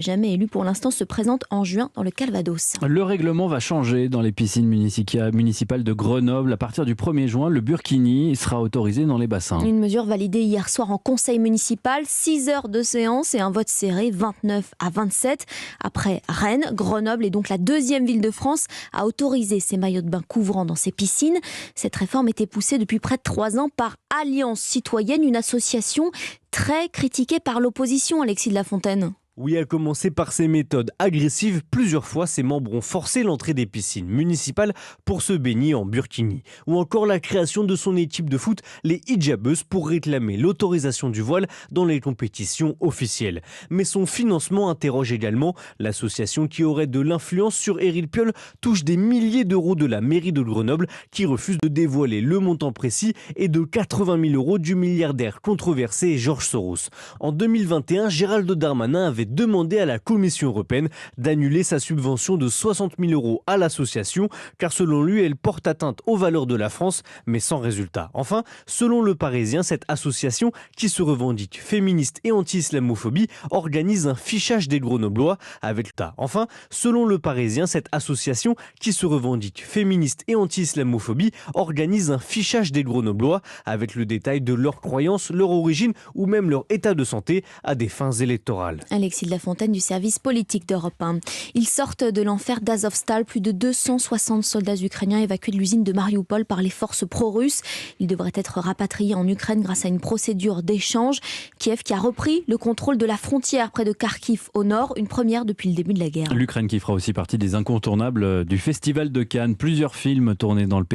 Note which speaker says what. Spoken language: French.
Speaker 1: jamais élu pour l'instant, se présente en juin dans le Calvados.
Speaker 2: Le règlement va changer dans les piscines municipales de Grenoble. À partir du 1er juin, le burkini sera autorisé dans les bassins.
Speaker 1: Une mesure validée hier soir en conseil municipal. 6 heures de séance et un vote serré, 29 à 27. Après Rennes, Grenoble est donc la deuxième ville de France à autoriser ces maillots de bain couvrants dans ses piscines. Cette réforme était poussée depuis près de 3 ans par Alliance Citoyenne, une association très critiquée par l'opposition, Alexis de la Fontaine.
Speaker 3: Oui, à commencer par ses méthodes agressives. Plusieurs fois, ses membres ont forcé l'entrée des piscines municipales pour se baigner en burkini. Ou encore la création de son équipe de foot, les hijabeuses, pour réclamer l'autorisation du voile dans les compétitions officielles. Mais son financement interroge également. L'association qui aurait de l'influence sur Éric Piolle touche des milliers d'euros de la mairie de Grenoble qui refuse de dévoiler le montant précis et de 80 000 euros du milliardaire controversé Georges Soros. En 2021, Gérald Darmanin avait demandé à la Commission européenne d'annuler sa subvention de 60 000 euros à l'association, car selon lui, elle porte atteinte aux valeurs de la France, mais sans résultat. Enfin, selon Le Parisien, cette association, qui se revendique féministe et anti-islamophobie, organise un fichage des Grenoblois avec l'État. Enfin, selon Le Parisien, cette association, qui se revendique féministe et anti-islamophobie, organise un fichage des Grenoblois avec le détail de leurs croyances, leur origine ou même leur état de santé à des fins électorales.
Speaker 1: Alexis de la Fontaine du service politique d'Europe 1. Ils sortent de l'enfer d'Azovstal. Plus de 260 soldats ukrainiens évacués de l'usine de Mariupol par les forces pro-russes. Ils devraient être rapatriés en Ukraine grâce à une procédure d'échange. Kiev qui a repris le contrôle de la frontière près de Kharkiv au nord, une première depuis le début de la guerre.
Speaker 2: L'Ukraine qui fera aussi partie des incontournables du Festival de Cannes. Plusieurs films tournés dans le pays.